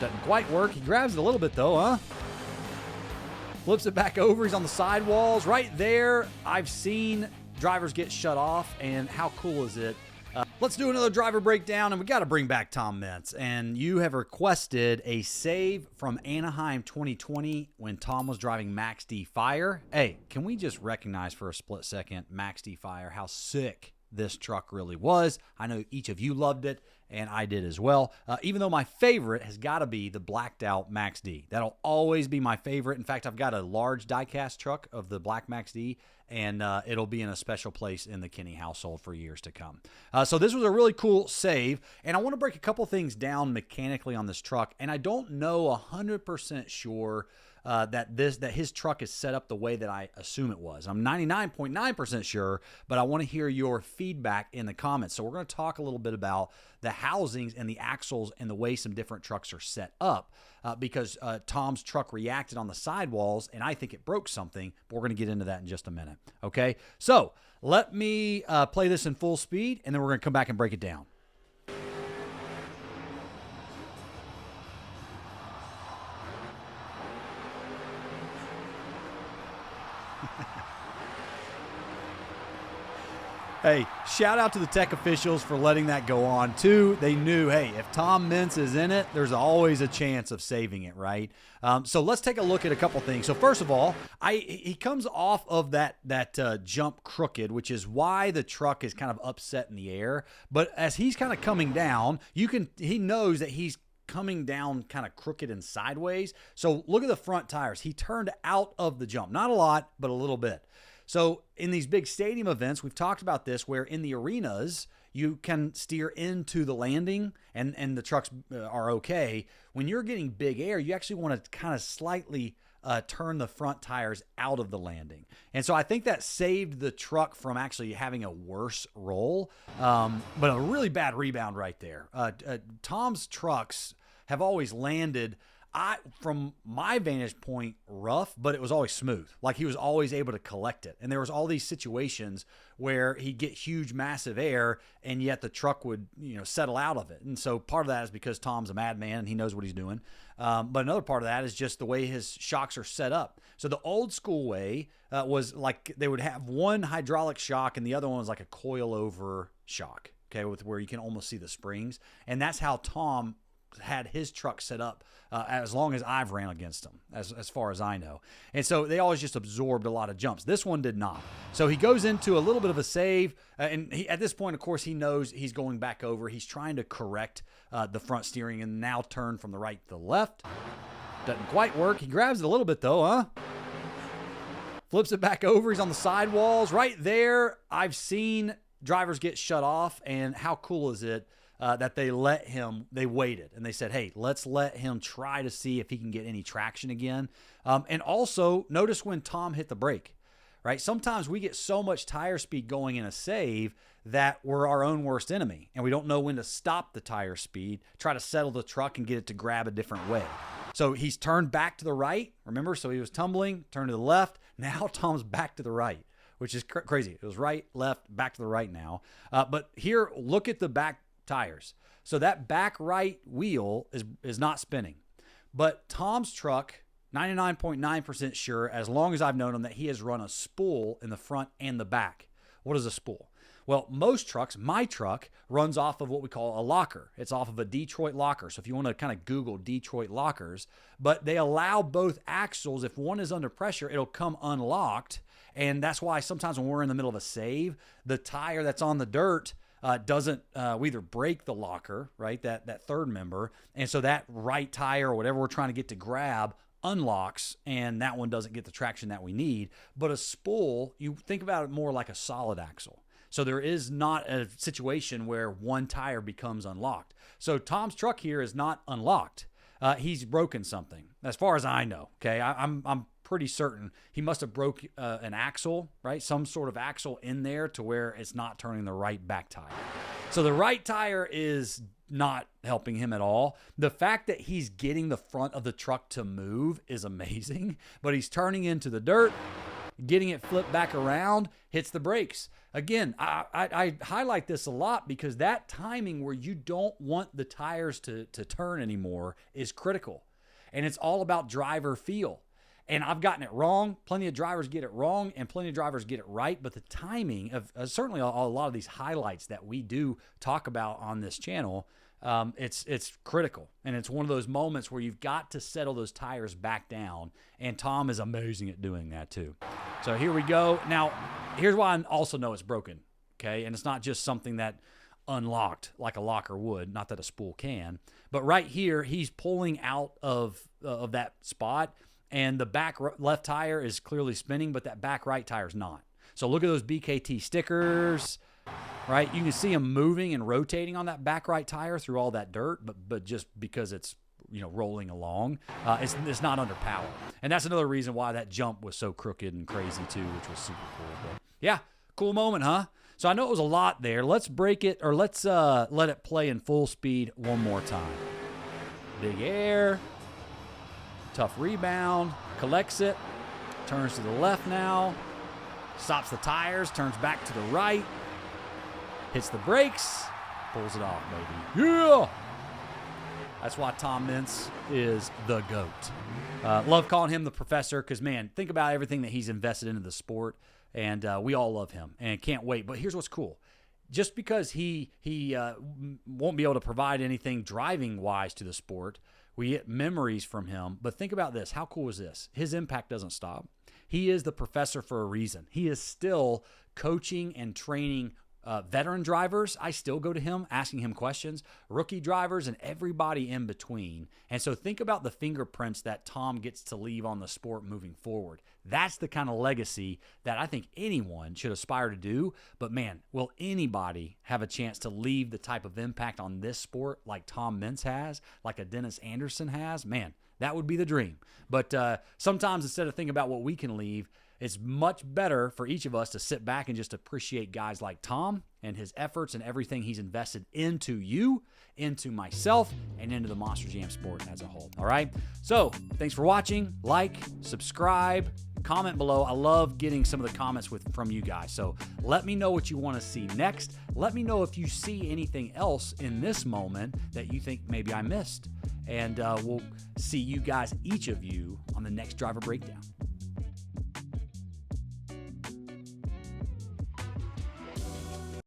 Doesn't quite work. He grabs it a little bit though, huh? Flips it back over. He's on the sidewalls. Right there, I've seen drivers get shut off, and how cool is it? Let's do another driver breakdown, and we got to bring back Tom Meents. And you have requested a save from Anaheim 2020 when Tom was driving Max D Fire. Hey, can we just recognize for a split second Max D Fire, how sick this truck really was? I know each of you loved it, and I did as well. Even though my favorite has got to be the blacked out Max D. That'll always be my favorite. In fact, I've got a large diecast truck of the black Max D, and it'll be in a special place in the Kenny household for years to come. So this was a really cool save, and I want to break a couple things down mechanically on this truck, and I don't know 100% sure that his truck is set up the way that I assume it was. I'm 99.9% sure, but I want to hear your feedback in the comments. So we're going to talk a little bit about the housings and the axles and the way some different trucks are set up because Tom's truck reacted on the sidewalls, and I think it broke something, but we're going to get into that in just a minute. Okay, so let me play this in full speed, and then we're going to come back and break it down. Hey, shout out to the tech officials for letting that go on, too. They knew, hey, if Tom Meents is in it, there's always a chance of saving it, right? So let's take a look at a couple things. So first of all, he comes off of that jump crooked, which is why the truck is kind of upset in the air. But as he's kind of coming down, he knows that he's coming down kind of crooked and sideways. So look at the front tires. He turned out of the jump. Not a lot, but a little bit. So in these big stadium events, we've talked about this, where in the arenas, you can steer into the landing and the trucks are okay. When you're getting big air, you actually want to kind of slightly turn the front tires out of the landing. And so I think that saved the truck from actually having a worse roll, but a really bad rebound right there. Tom's trucks have always landed, from my vantage point, rough, but it was always smooth. Like he was always able to collect it. And there was all these situations where he'd get huge, massive air, and yet the truck would, settle out of it. And so part of that is because Tom's a madman and he knows what he's doing. But another part of that is just the way his shocks are set up. So the old school way was like they would have one hydraulic shock and the other one was like a coil over shock, okay, with where you can almost see the springs. And that's how Tom had his truck set up as long as I've ran against him, as far as I know. And so they always just absorbed a lot of jumps. This one did not. So he goes into a little bit of a save, and at this point, of course, he knows he's going back over. He's trying to correct the front steering and now turn from the right to the left. Doesn't quite work. He grabs it a little bit though, huh? Flips it back over. He's on the sidewalls. Right there, I've seen drivers get shut off, and how cool is it that they waited and they said, hey, let's let him try to see if he can get any traction again. And also notice when Tom hit the brake, right? Sometimes we get so much tire speed going in a save that we're our own worst enemy and we don't know when to stop the tire speed, try to settle the truck and get it to grab a different way. So he's turned back to the right. Remember, so he was tumbling, turned to the left. Now Tom's back to the right, which is crazy. It was right, left, back to the right now. But here, look at the back tires. So that back right wheel is not spinning. But Tom's truck, 99.9% sure, as long as I've known him, that he has run a spool in the front and the back. What is a spool? Well, most trucks, my truck, runs off of what we call a locker. It's off of a Detroit locker. So if you want to kind of Google Detroit lockers, but they allow both axles, if one is under pressure, it'll come unlocked. And that's why sometimes when we're in the middle of a save, the tire that's on the dirt doesn't, we either break the locker, right, that third member, and so that right tire or whatever we're trying to get to grab unlocks, and that one doesn't get the traction that we need. But a spool, you think about it more like a solid axle. So there is not a situation where one tire becomes unlocked. So Tom's truck here is not unlocked. He's broken something, as far as I know. Okay, I'm pretty certain he must have broke an axle, right? Some sort of axle in there to where it's not turning the right back tire. So the right tire is not helping him at all. The fact that he's getting the front of the truck to move is amazing, but he's turning into the dirt. getting it flipped back around, hits the brakes. Again, I highlight this a lot because that timing where you don't want the tires to turn anymore is critical. And it's all about driver feel. And I've gotten it wrong. Plenty of drivers get it wrong, and plenty of drivers get it right. But the timing of certainly a lot of these highlights that we do talk about on this channel, it's critical. And it's one of those moments where you've got to settle those tires back down. And Tom is amazing at doing that too. So here we go. Now, here's why I also know it's broken. Okay, and it's not just something that unlocked like a locker would, not that a spool can. But right here, he's pulling out of that spot. And the back left tire is clearly spinning, but that back right tire is not. So look at those BKT stickers, right? You can see them moving and rotating on that back right tire through all that dirt, but just because it's rolling along, it's not under power. And that's another reason why that jump was so crooked and crazy too, which was super cool. But yeah, cool moment, huh? So I know it was a lot there. Let's break it, or let's let it play in full speed one more time. Big air. Tough rebound, collects it, turns to the left now, stops the tires, turns back to the right, hits the brakes, pulls it off, baby. Yeah! That's why Tom Meents is the GOAT. Love calling him the professor because, man, think about everything that he's invested into the sport, and we all love him and can't wait. But here's what's cool. Just because he won't be able to provide anything driving-wise to the sport, we get memories from him. But think about this. How cool is this? His impact doesn't stop. He is the professor for a reason. He is still coaching and training veteran drivers. I still go to him, asking him questions, rookie drivers, and everybody in between. And so think about the fingerprints that Tom gets to leave on the sport moving forward. That's the kind of legacy that I think anyone should aspire to do. But man, will anybody have a chance to leave the type of impact on this sport like Tom Meents has, like a Dennis Anderson has? Man, that would be the dream. But sometimes instead of thinking about what we can leave, it's much better for each of us to sit back and just appreciate guys like Tom and his efforts and everything he's invested into you, into myself, and into the Monster Jam sport as a whole. All right? So thanks for watching. Like, subscribe, comment below. I love getting some of the comments from you guys. So let me know what you want to see next. Let me know if you see anything else in this moment that you think maybe I missed. And we'll see you guys, each of you, on the next Driver Breakdown.